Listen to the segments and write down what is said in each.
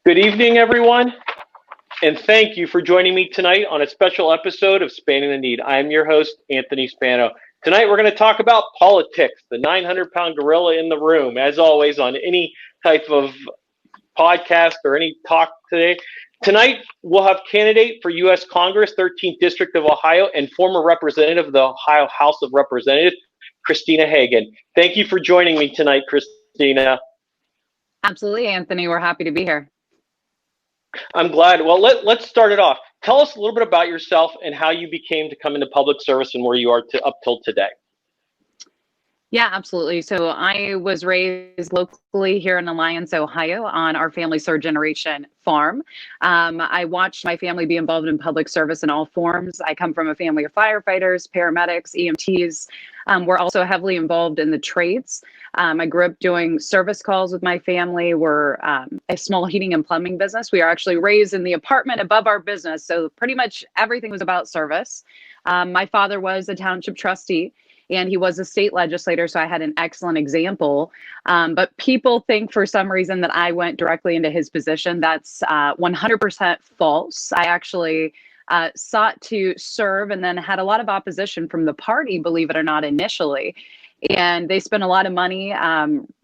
Good evening, everyone, and thank you for joining me tonight on a special episode of Spanning the Need. I am your host, Anthony Spano. Tonight, we're going to talk about politics, the 900-pound gorilla in the room. As always, on any type of podcast or any talk today. Tonight, we'll have candidate for U.S. Congress, 13th District of Ohio, and former representative of the Ohio House of Representatives, Christina Hagan. Thank you for joining me tonight, Christina. Absolutely, Anthony. We're happy to be here. I'm glad. Well, let's start it off. Tell us a little bit about yourself and how you became to come into public service and where you are up till today. Yeah, absolutely. So I was raised locally here in Alliance, Ohio, on our family's third generation farm. I watched my family be involved in public service in all forms. I come from a family of firefighters, paramedics, EMTs. We're also heavily involved in the trades. I grew up doing service calls with my family. We're a small heating and plumbing business. We are actually raised in the apartment above our business. So pretty much everything was about service. My father was a township trustee, and he was a state legislator, so I had an excellent example. But people think for some reason that I went directly into his position. That's 100% false. I actually sought to serve and then had a lot of opposition from the party, believe it or not, initially. And they spent a lot of money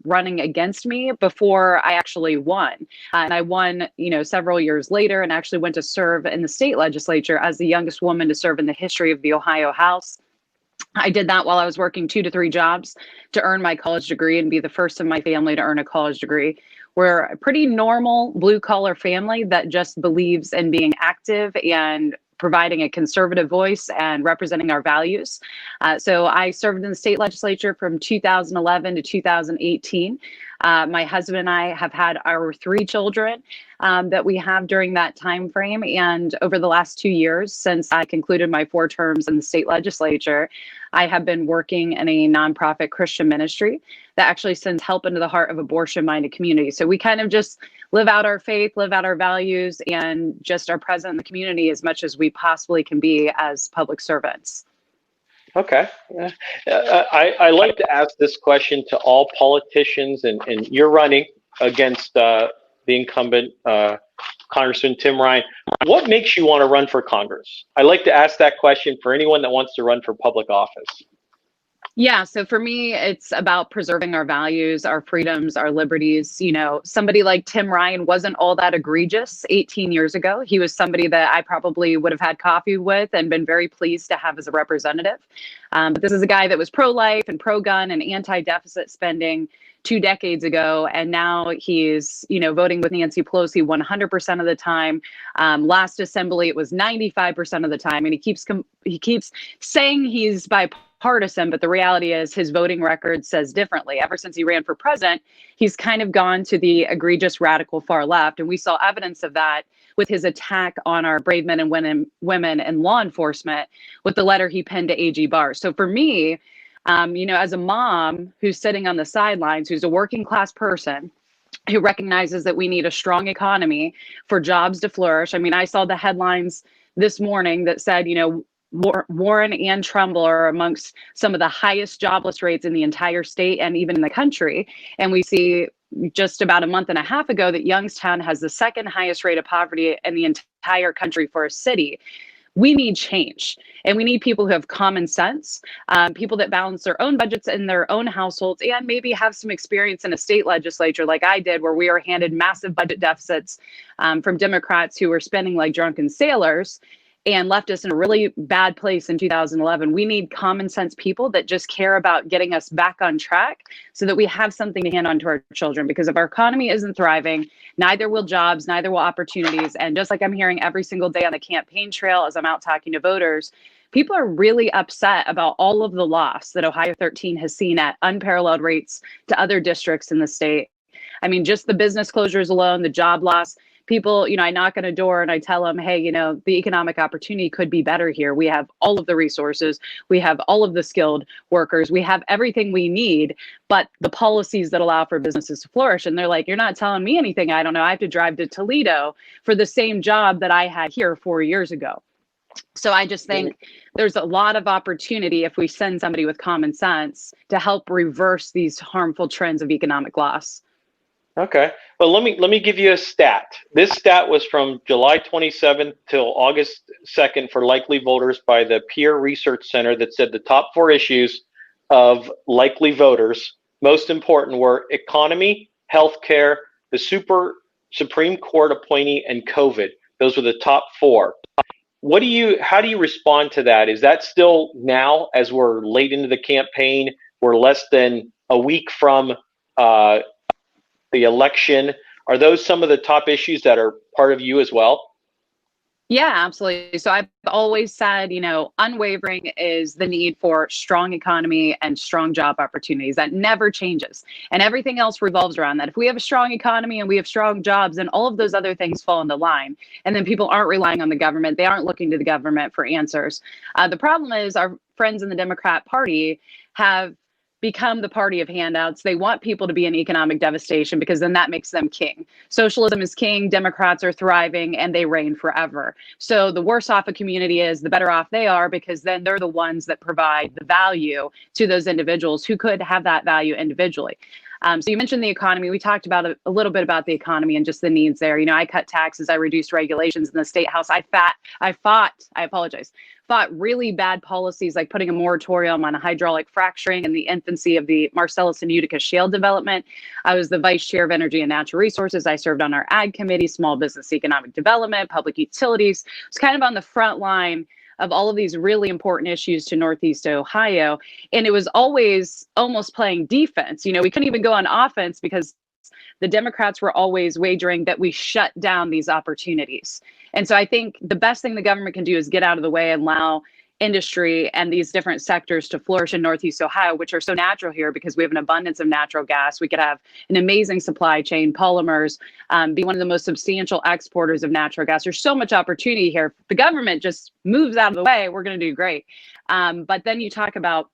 running against me before I actually won. And I won, several years later, and actually went to serve in the state legislature as the youngest woman to serve in the history of the Ohio House. I did that while I was working 2 to 3 jobs to earn my college degree and be the first in my family to earn a college degree. We're a pretty normal blue collar family that just believes in being active and providing a conservative voice and representing our values. So I served in the state legislature from 2011 to 2018. My husband and I have had our 3 children that we have during that time frame. And over the last 2 years, since I concluded my 4 terms in the state legislature, I have been working in a nonprofit Christian ministry that actually sends help into the heart of abortion-minded communities. So we kind of just live out our faith, live out our values, and just are present in the community as much as we possibly can be as public servants. Okay. I like to ask this question to all politicians, and you're running against the incumbent Congressman Tim Ryan. What makes you want to run for Congress? I like to ask that question for anyone that wants to run for public office. Yeah, so for me, it's about preserving our values, our freedoms, our liberties. Somebody like Tim Ryan wasn't all that egregious 18 years ago. He was somebody that I probably would have had coffee with and been very pleased to have as a representative. But this is a guy that was pro-life and pro-gun and anti-deficit spending 2 decades ago, and now he's voting with Nancy Pelosi 100% of the time. Last assembly it was 95% of the time, and he keeps saying he's bipartisan, but the reality is his voting record says differently. Ever since he ran for president, he's kind of gone to the egregious radical far left, and we saw evidence of that with his attack on our brave men and women in law enforcement with the letter he penned to AG Barr. So for me, as a mom who's sitting on the sidelines, who's a working class person who recognizes that we need a strong economy for jobs to flourish. I mean, I saw the headlines this morning that said, Warren and Trumbull are amongst some of the highest jobless rates in the entire state and even in the country. And we see just about a month and a half ago that Youngstown has the 2nd highest rate of poverty in the entire country for a city. We need change, and we need people who have common sense, people that balance their own budgets in their own households, and maybe have some experience in a state legislature like I did, where we were handed massive budget deficits from Democrats who were spending like drunken sailors and left us in a really bad place in 2011. We need common sense people that just care about getting us back on track so that we have something to hand on to our children. Because if our economy isn't thriving, neither will jobs, neither will opportunities. And just like I'm hearing every single day on the campaign trail as I'm out talking to voters, people are really upset about all of the loss that Ohio 13 has seen at unparalleled rates to other districts in the state. I mean, just the business closures alone, the job loss. People, I knock on a door and I tell them, hey, the economic opportunity could be better here. We have all of the resources. We have all of the skilled workers. We have everything we need, but the policies that allow for businesses to flourish. And they're like, you're not telling me anything. I don't know. I have to drive to Toledo for the same job that I had here 4 years ago. So I just think there's a lot of opportunity if we send somebody with common sense to help reverse these harmful trends of economic loss. Okay. Well, let me give you a stat. This stat was from July 27th till August 2nd for likely voters by the Peer Research Center that said the top four issues of likely voters, most important, were economy, healthcare, the Supreme Court appointee, and COVID. Those were the top four. How do you respond to that? Is that still now, as we're late into the campaign, we're less than a week from uh, the election? Are those some of the top issues that are part of you as well? Yeah, absolutely. So I've always said, unwavering is the need for strong economy and strong job opportunities. That never changes. And everything else revolves around that. If we have a strong economy and we have strong jobs, then all of those other things fall into line. And then people aren't relying on the government. They aren't looking to the government for answers. The problem is our friends in the Democrat Party have become the party of handouts. They want people to be in economic devastation because then that makes them king. Socialism is king, Democrats are thriving, and they reign forever. So the worse off a community is, the better off they are, because then they're the ones that provide the value to those individuals who could have that value individually. So you mentioned the economy. We talked about a little bit about the economy and just the needs there. I cut taxes, I reduced regulations in the state house. Fought really bad policies like putting a moratorium on hydraulic fracturing in the infancy of the Marcellus and Utica shale development. I was the vice chair of energy and natural resources. I served on our ag committee, small business economic development, public utilities. I was kind of on the front line of all of these really important issues to Northeast Ohio. And it was always almost playing defense. We couldn't even go on offense because the Democrats were always wagering that we shut down these opportunities. And so I think the best thing the government can do is get out of the way and allow industry and these different sectors to flourish in Northeast Ohio, which are so natural here because we have an abundance of natural gas. We could have an amazing supply chain, polymers, be one of the most substantial exporters of natural gas. There's so much opportunity here. If the government just moves out of the way, we're going to do great. But then you talk about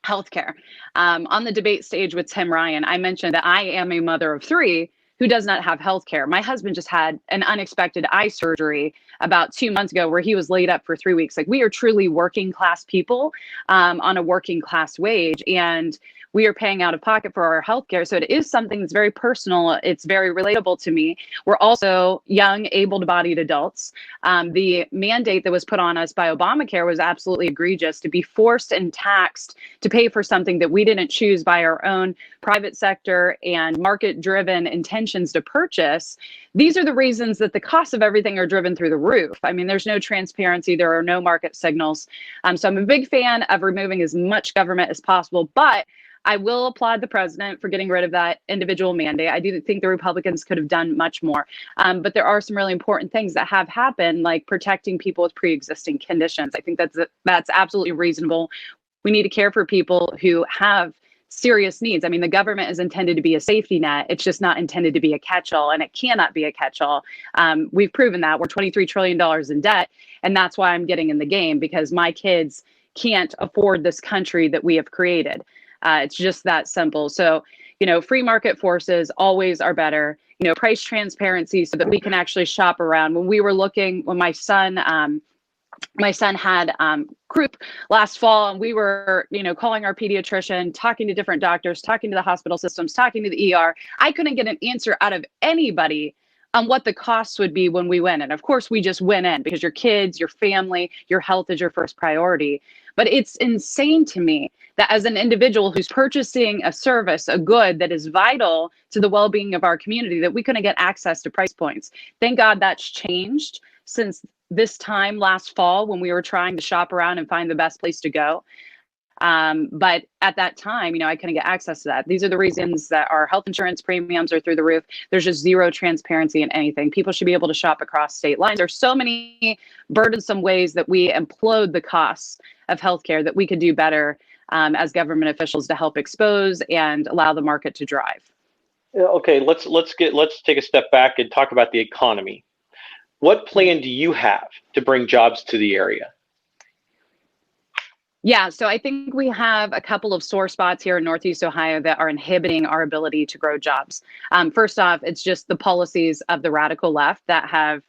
healthcare. On the debate stage with Tim Ryan, I mentioned that I am a mother of three who does not have health care. My husband just had an unexpected eye surgery about 2 months ago where he was laid up for 3 weeks. Like, we are truly working class people on a working class wage, and we are paying out of pocket for our health care. So it is something that's very personal. It's very relatable to me. We're also young, able-bodied adults. The mandate that was put on us by Obamacare was absolutely egregious, to be forced and taxed to pay for something that we didn't choose by our own private sector and market-driven intentions to purchase. These are the reasons that the costs of everything are driven through the roof. I mean, there's no transparency. There are no market signals. So I'm a big fan of removing as much government as possible, but I will applaud the president for getting rid of that individual mandate. I do think the Republicans could have done much more. But there are some really important things that have happened, like protecting people with pre-existing conditions. I think that's absolutely reasonable. We need to care for people who have serious needs. I mean, the government is intended to be a safety net. It's just not intended to be a catch-all, and it cannot be a catch-all. We've proven that. We're $23 trillion in debt, and that's why I'm getting in the game, because my kids can't afford this country that we have created. It's just that simple. So, free market forces always are better. Price transparency so that we can actually shop around. When my son had croup last fall, and we were, calling our pediatrician, talking to different doctors, talking to the hospital systems, talking to the ER. I couldn't get an answer out of anybody on what the costs would be when we went in. Of course, we just went in because your kids, your family, your health is your first priority. But it's insane to me that as an individual who's purchasing a service, a good that is vital to the well-being of our community, that we couldn't get access to price points. Thank God that's changed since this time last fall when we were trying to shop around and find the best place to go. But at that time, I couldn't get access to that. These are the reasons that our health insurance premiums are through the roof. There's just zero transparency in anything. People should be able to shop across state lines. There's so many burdensome ways that we implode the costs of healthcare that we could do better as government officials to help expose and allow the market to drive. Okay, let's take a step back and talk about the economy. What plan do you have to bring jobs to the area? Yeah, so I think we have a couple of sore spots here in Northeast Ohio that are inhibiting our ability to grow jobs. First off, it's just the policies of the radical left that have,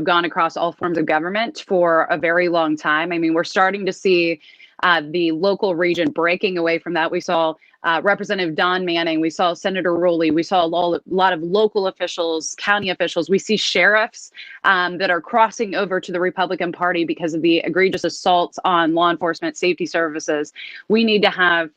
gone across all forms of government for a very long time. I mean, we're starting to see the local region breaking away from that. We saw Representative Don Manning, we saw Senator Rowley, we saw a lot of local officials, county officials. We see sheriffs that are crossing over to the Republican Party because of the egregious assaults on law enforcement safety services. We need to have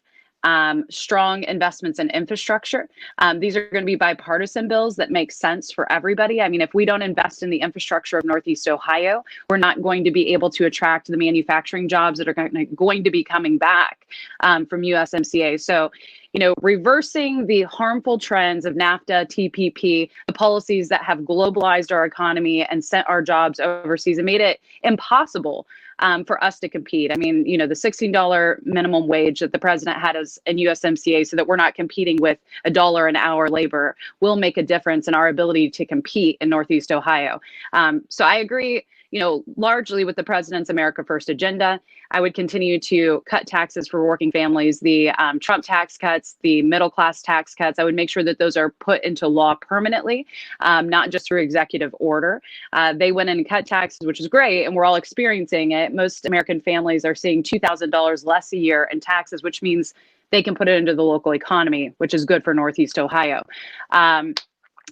strong investments in infrastructure. These are going to be bipartisan bills that make sense for everybody. I mean, if we don't invest in the infrastructure of Northeast Ohio, we're not going to be able to attract the manufacturing jobs that are going to be coming back from USMCA. So, reversing the harmful trends of NAFTA, TPP, the policies that have globalized our economy and sent our jobs overseas and made it impossible for us to compete. I mean, the $16 minimum wage that the president had us in USMCA so that we're not competing with $1 an hour labor will make a difference in our ability to compete in Northeast Ohio. So I agree, largely with the president's America First agenda. I would continue to cut taxes for working families, the Trump tax cuts, the middle class tax cuts. I would make sure that those are put into law permanently, not just through executive order. They went in and cut taxes, which is great, and we're all experiencing it. Most American families are seeing $2,000 less a year in taxes, which means they can put it into the local economy, which is good for Northeast Ohio.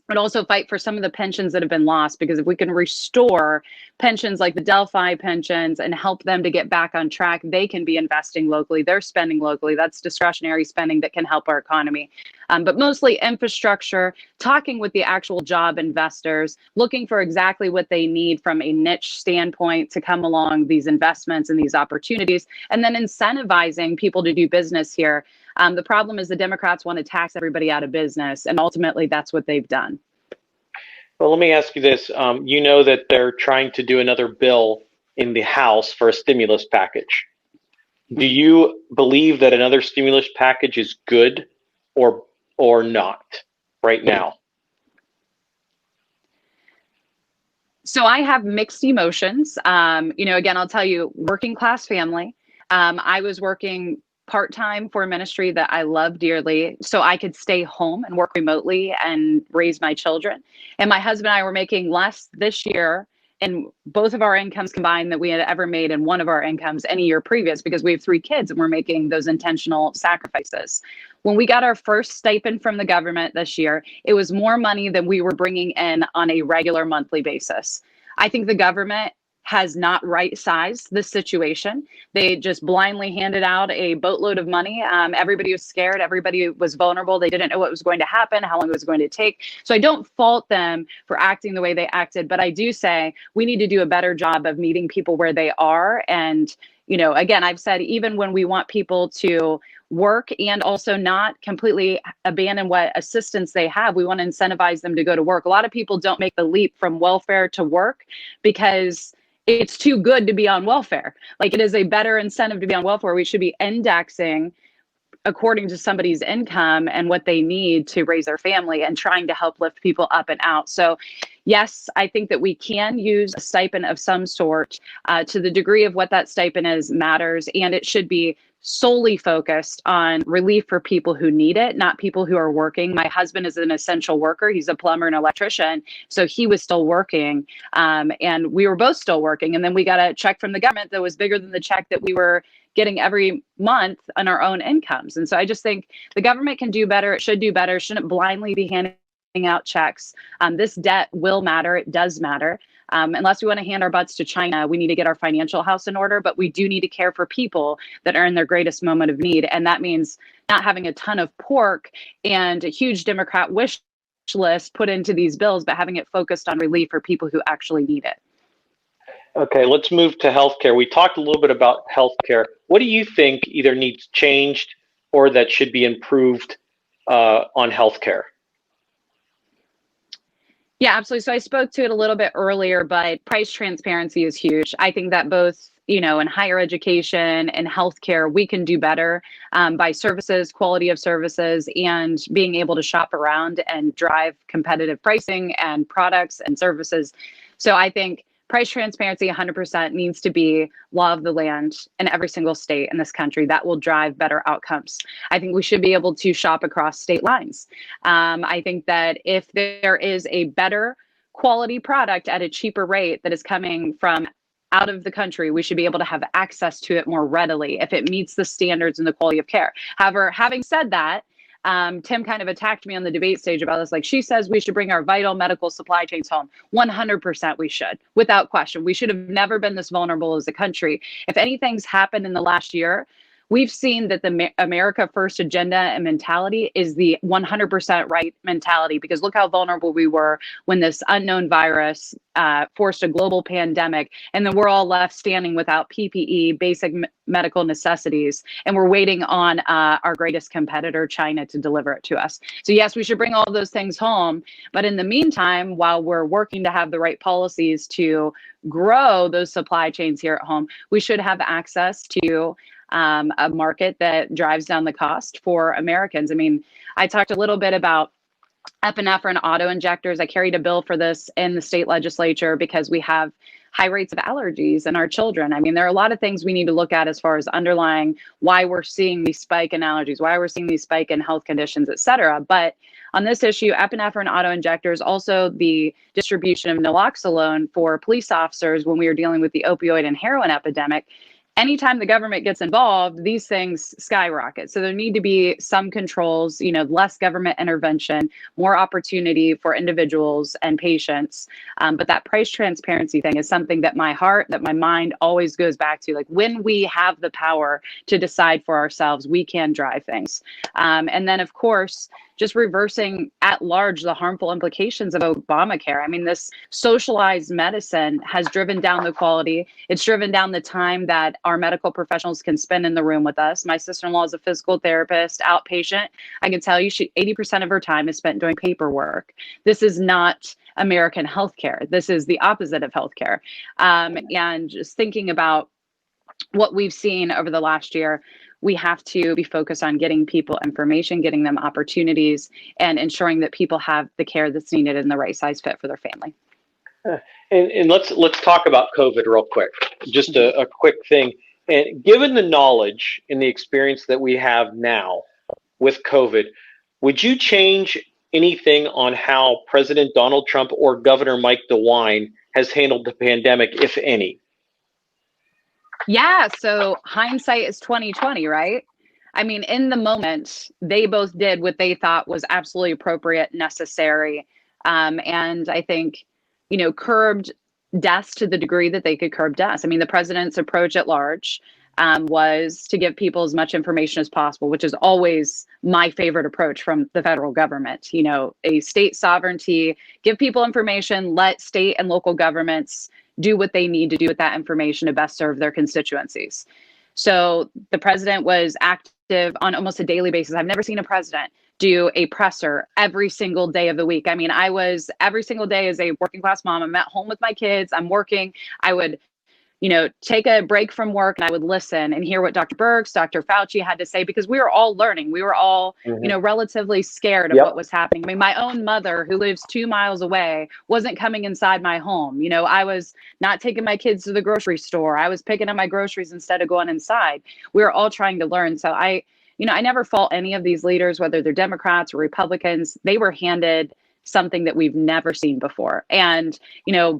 But also fight for some of the pensions that have been lost, because if we can restore pensions like the Delphi pensions and help them to get back on track, they can be investing locally. They're spending locally. That's discretionary spending that can help our economy. But mostly infrastructure, talking with the actual job investors, looking for exactly what they need from a niche standpoint to come along these investments and these opportunities, and then incentivizing people to do business here. The problem is the Democrats want to tax everybody out of business, and ultimately that's what they've done. Well, let me ask you this. You know that they're trying to do another bill in the House for a stimulus package. Do you believe that another stimulus package is good or not right now? So I have mixed emotions. Again, I'll tell you, working class family. I was working part-time for a ministry that I love dearly, so I could stay home and work remotely and raise my children. And my husband and I were making less this year in both of our incomes combined that we had ever made in one of our incomes any year previous, because we have 3 kids and we're making those intentional sacrifices. When we got our first stipend from the government this year, it was more money than we were bringing in on a regular monthly basis. I think the government has not right-sized this situation. They just blindly handed out a boatload of money. Everybody was scared. Everybody was vulnerable. They didn't know what was going to happen, how long it was going to take. So I don't fault them for acting the way they acted, but I do say we need to do a better job of meeting people where they are. And, again, I've said even when we want people to work and also not completely abandon what assistance they have, we want to incentivize them to go to work. A lot of people don't make the leap from welfare to work because it's too good to be on welfare. Like, it is a better incentive to be on welfare. We should be indexing according to somebody's income and what they need to raise their family and trying to help lift people up and out. So yes, I think that we can use a stipend of some sort. To the degree of what that stipend is matters, and it should be solely focused on relief for people who need it, not people who are working. My husband is an essential worker. He's a plumber and electrician. So he was still working, and we were both still working. And then we got a check from the government that was bigger than the check that we were getting every month on our own incomes. And so I just think the government can do better. It should do better. Shouldn't blindly be handing out checks. This debt will matter. It does matter. Unless we want to hand our butts to China, we need to get our financial house in order, but we do need to care for people that are in their greatest moment of need. And that means not having a ton of pork and a huge Democrat wish list put into these bills, but having it focused on relief for people who actually need it. Okay, let's move to healthcare. We talked a little bit about healthcare. What do you think either needs changed or that should be improved on healthcare? Yeah, absolutely. So I spoke to it a little bit earlier, but price transparency is huge. I think that both, in higher education and healthcare, we can do better by services, quality of services, and being able to shop around and drive competitive pricing and products and services. So I think price transparency 100% needs to be law of the land in every single state in this country. That will drive better outcomes. I think we should be able to shop across state lines. I think that if there is a better quality product at a cheaper rate that is coming from out of the country, we should be able to have access to it more readily if it meets the standards and the quality of care. However, having said that, Tim kind of attacked me on the debate stage about this. Like, she says we should bring our vital medical supply chains home. 100% we should, without question. We should have never been this vulnerable as a country. If anything's happened in the last year, we've seen that the America First agenda and mentality is the 100% right mentality, because look how vulnerable we were when this unknown virus forced a global pandemic, and then we're all left standing without PPE, basic medical necessities, and we're waiting on our greatest competitor, China, to deliver it to us. So yes, we should bring all those things home, but in the meantime, while we're working to have the right policies to grow those supply chains here at home, we should have access to a market that drives down the cost for Americans. I mean, I talked a little bit about epinephrine auto injectors. I carried a bill for this in the state legislature because we have high rates of allergies in our children. I mean, there are a lot of things we need to look at as far as underlying why we're seeing these spike in allergies, why we're seeing these spike in health conditions, et cetera. But on this issue, epinephrine auto injectors, also the distribution of naloxone for police officers when we were dealing with the opioid and heroin epidemic. Anytime the government gets involved, these things skyrocket. So there need to be some controls, less government intervention, more opportunity for individuals and patients. But that price transparency thing is something that my heart, that my mind always goes back to. Like, when we have the power to decide for ourselves, we can drive things. And then, of course, just reversing at large the harmful implications of Obamacare. I mean, this socialized medicine has driven down the quality. It's driven down the time that our medical professionals can spend in the room with us. My sister-in-law is a physical therapist, outpatient. I can tell you 80% of her time is spent doing paperwork. This is not American healthcare. This is the opposite of healthcare. And just thinking about what we've seen over the last year, we have to be focused on getting people information, getting them opportunities, and ensuring that people have the care that's needed and the right size fit for their family. And let's talk about COVID real quick. Just a quick thing. And given the knowledge and the experience that we have now with COVID, would you change anything on how President Donald Trump or Governor Mike DeWine has handled the pandemic, if any? Yeah, so hindsight is 2020, right? I mean, in the moment, they both did what they thought was absolutely appropriate, necessary, and I think, curbed deaths to the degree that they could curb deaths. I mean, the president's approach at large was to give people as much information as possible, which is always my favorite approach from the federal government. A state sovereignty, give people information, let state and local governments do what they need to do with that information to best serve their constituencies. So the president was active on almost a daily basis. I've never seen a president do a presser every single day of the week. I mean, I was every single day as a working class mom. I'm at home with my kids. I'm working. I would take a break from work and I would listen and hear what Dr. Birx, Dr. Fauci had to say, because we were all learning. We were all, relatively scared of what was happening. I mean, my own mother, who lives 2 miles away, wasn't coming inside my home. I was not taking my kids to the grocery store. I was picking up my groceries instead of going inside. We were all trying to learn. So I never fault any of these leaders, whether they're Democrats or Republicans. They were handed something that we've never seen before. And,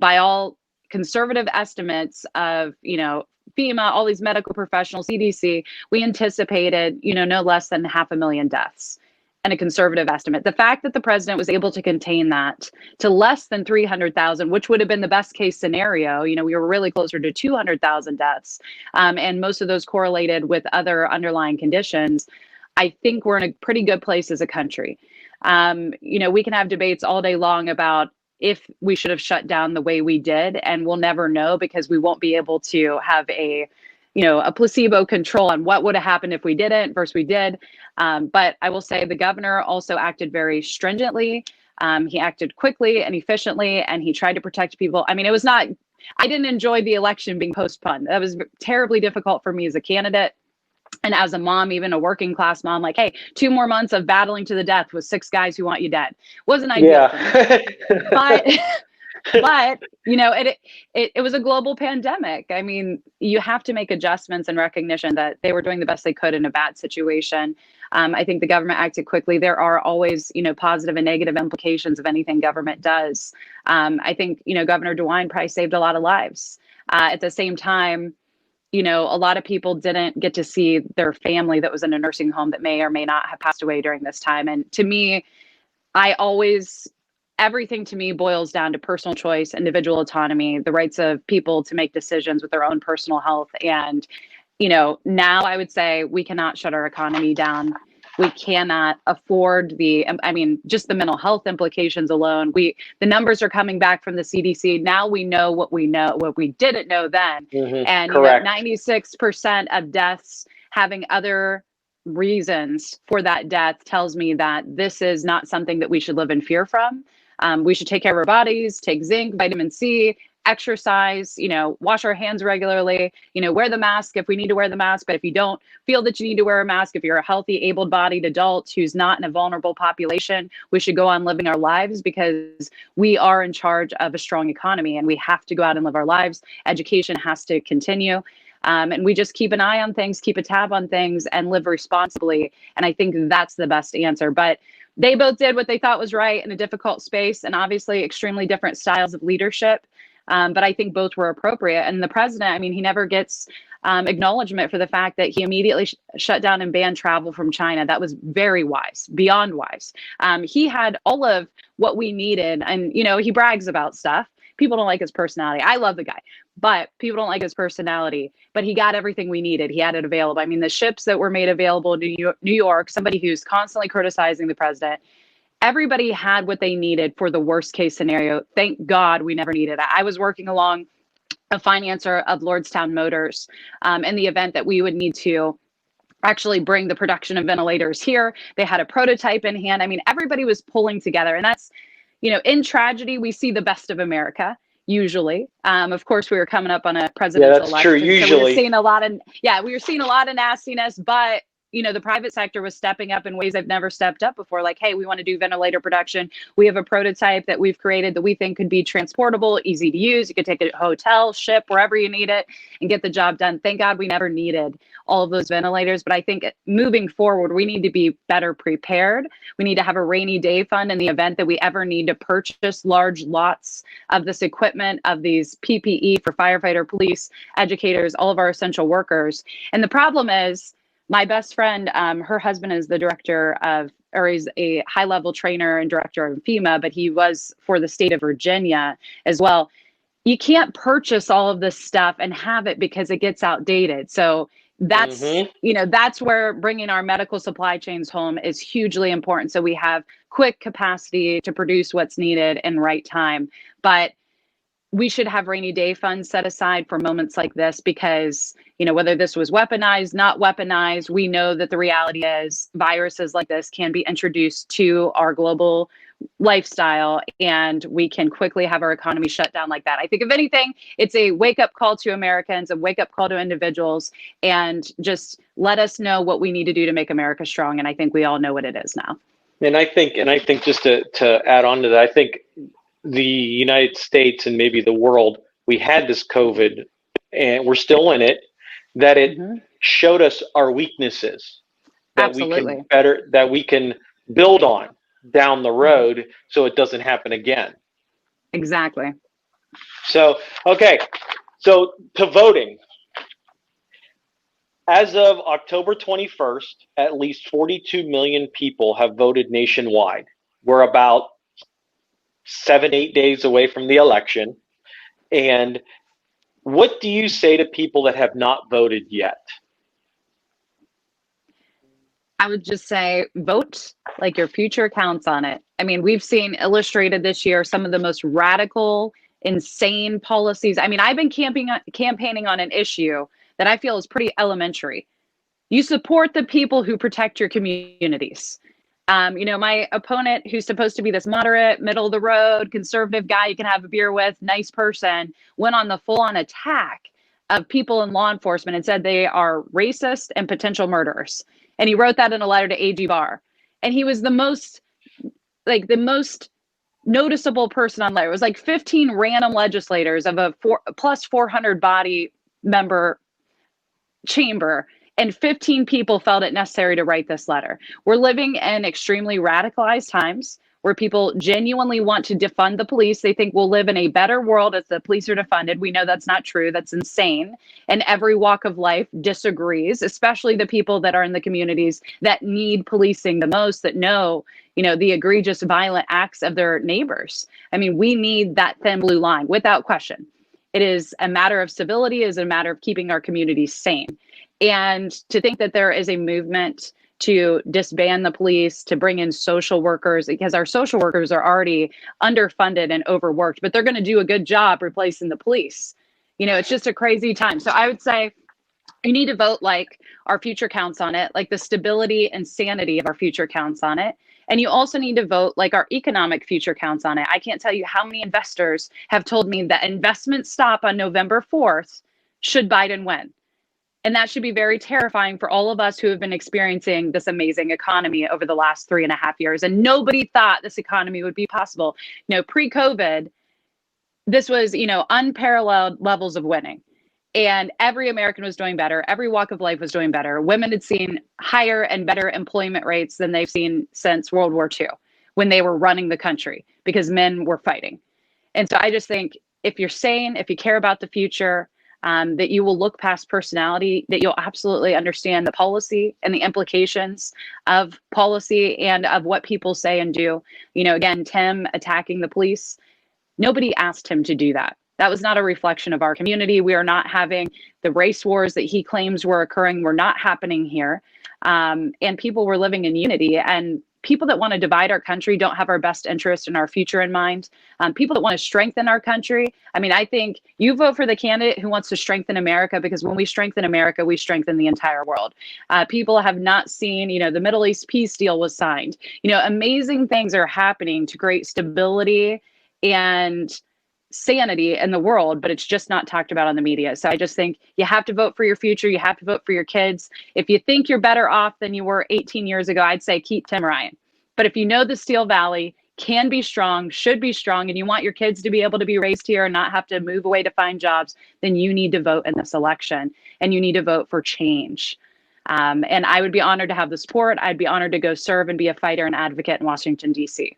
by all conservative estimates of, FEMA, all these medical professionals, CDC, we anticipated, no less than 500,000 deaths, and a conservative estimate. The fact that the president was able to contain that to less than 300,000, which would have been the best case scenario, we were really closer to 200,000 deaths, and most of those correlated with other underlying conditions. I think we're in a pretty good place as a country. We can have debates all day long about if we should have shut down the way we did, and we'll never know because we won't be able to have a placebo control on what would have happened if we didn't versus we did. But I will say the governor also acted very stringently. He acted quickly and efficiently, and he tried to protect people. I mean, I didn't enjoy the election being postponed. That was terribly difficult for me as a candidate. And as a mom, even a working class mom, like, hey, 2 more months of battling to the death with 6 guys who want you dead wasn't ideal for me. But it was a global pandemic. I mean, you have to make adjustments and recognition that they were doing the best they could in a bad situation. I think the government acted quickly. There are always, positive and negative implications of anything government does. I think, Governor DeWine probably saved a lot of lives. At the same time, a lot of people didn't get to see their family that was in a nursing home that may or may not have passed away during this time. And to me, I always, everything to me boils down to personal choice, individual autonomy, the rights of people to make decisions with their own personal health. And, now I would say we cannot shut our economy down. We cannot afford just the mental health implications alone. The numbers are coming back from the CDC. Now we know what we didn't know then. And, Correct. 96% of deaths having other reasons for that death tells me that this is not something that we should live in fear from. We should take care of our bodies, take zinc, vitamin C, exercise, wash our hands regularly, wear the mask if we need to wear the mask. But if you don't feel that you need to wear a mask, if you're a healthy, able-bodied adult who's not in a vulnerable population, we should go on living our lives, because we are in charge of a strong economy and we have to go out and live our lives. Education has to continue. And we just keep an eye on things, keep a tab on things, and live responsibly. And I think that's the best answer. But they both did what they thought was right in a difficult space, and obviously extremely different styles of leadership. But I think both were appropriate. And the president, he never gets acknowledgement for the fact that he immediately shut down and banned travel from China. That was very wise, beyond wise. He had all of what we needed. And, he brags about stuff. People don't like his personality. I love the guy, but people don't like his personality. But he got everything we needed. He had it available. The ships that were made available in New York, somebody who's constantly criticizing the president, everybody had what they needed for the worst case scenario. Thank God we never needed it. I was working along a financer of Lordstown Motors in the event that we would need to actually bring the production of ventilators here. They had a prototype in hand. Everybody was pulling together. And that's, in tragedy, we see the best of America. Usually, of course, we were coming up on a presidential election. True. Usually, so we were seeing a lot of nastiness. But the private sector was stepping up in ways they've never stepped up before. Like, hey, we want to do ventilator production. We have a prototype that we've created that we think could be transportable, easy to use. You could take it to a hotel, ship, wherever you need it, and get the job done. Thank God we never needed all of those ventilators. But I think moving forward, we need to be better prepared. We need to have a rainy day fund in the event that we ever need to purchase large lots of this equipment, of these PPE for firefighter, police, educators, all of our essential workers. And the problem is, my best friend, her husband is the director of, or he's a high-level trainer and director of FEMA, but he was for the state of Virginia as well. You can't purchase all of this stuff and have it because it gets outdated. So that's, that's where bringing our medical supply chains home is hugely important. So we have quick capacity to produce what's needed in right time. But we should have rainy day funds set aside for moments like this, because, whether this was weaponized, not weaponized, we know that the reality is viruses like this can be introduced to our global lifestyle, and we can quickly have our economy shut down like that. I think if anything, it's a wake up call to Americans, a wake up call to individuals, and just let us know what we need to do to make America strong. And I think we all know what it is now. And I think just to add on to that, I think the United States and maybe the world, we had this COVID and we're still in it, that it showed us our weaknesses that we can build on down the road so it doesn't happen again. Exactly. So, okay. So to voting. As of October 21st, at least 42 million people have voted nationwide. We're about 7-8 days away from the election. And what do you say to people that have not voted yet? I would just say vote like your future counts on it. We've seen illustrated this year some of the most radical, insane policies. I've been campaigning on an issue that I feel is pretty elementary. You support the people who protect your communities. My opponent, who's supposed to be this moderate, middle of the road, conservative guy you can have a beer with, nice person, went on the full-on attack of people in law enforcement and said they are racist and potential murderers. And he wrote that in a letter to AG Barr. And he was the most noticeable person on there. It was like 15 random legislators of a plus 400 body member chamber, and 15 people felt it necessary to write this letter. We're living in extremely radicalized times. where people genuinely want to defund the police. They think we'll live in a better world if the police are defunded. We know that's not true. That's insane. And every walk of life disagrees, especially the people that are in the communities that need policing the most, that know, the egregious violent acts of their neighbors. I mean, we need that thin blue line without question. It is a matter of civility, it is a matter of keeping our communities sane. And to think that there is a movement to disband the police, to bring in social workers, because our social workers are already underfunded and overworked, but they're going to do a good job replacing the police. It's just a crazy time. So I would say you need to vote like our future counts on it, like the stability and sanity of our future counts on it. And you also need to vote like our economic future counts on it. I can't tell you how many investors have told me that investments stop on November 4th should Biden win. And that should be very terrifying for all of us who have been experiencing this amazing economy over the last 3.5 years. And nobody thought this economy would be possible. Pre-COVID, this was, unparalleled levels of winning. And every American was doing better. Every walk of life was doing better. Women had seen higher and better employment rates than they've seen since World War II, when they were running the country, because men were fighting. And so I just think if you're sane, if you care about the future, that you will look past personality, that you'll absolutely understand the policy and the implications of policy and of what people say and do. Again, Tim attacking the police, nobody asked him to do that. That was not a reflection of our community. We are not having the race wars that he claims were occurring, were not happening here. And people were living in unity. And people that want to divide our country don't have our best interest and our future in mind. People that want to strengthen our country. I mean, I think you vote for the candidate who wants to strengthen America, because when we strengthen America, we strengthen the entire world. People have not seen, the Middle East peace deal was signed. Amazing things are happening to create stability and sanity in the world, but it's just not talked about on the media. So I just think you have to vote for your future. You have to vote for your kids. If you think you're better off than you were 18 years ago, I'd say keep Tim Ryan. But if you know the Steel Valley can be strong, should be strong, and you want your kids to be able to be raised here and not have to move away to find jobs, then you need to vote in this election, and you need to vote for change. And I would be honored to have the support. I'd be honored to go serve and be a fighter and advocate in Washington, D.C.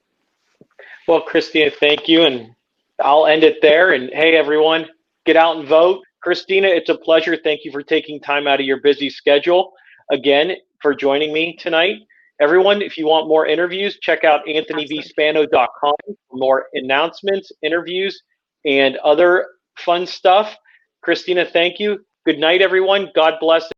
Well, Christina, thank you. And I'll end it there. And hey, everyone, get out and vote. Christina, it's a pleasure. Thank you for taking time out of your busy schedule again for joining me tonight. Everyone, if you want more interviews, check out anthonyvspano.com for more announcements, interviews, and other fun stuff. Christina, thank you. Good night, everyone. God bless.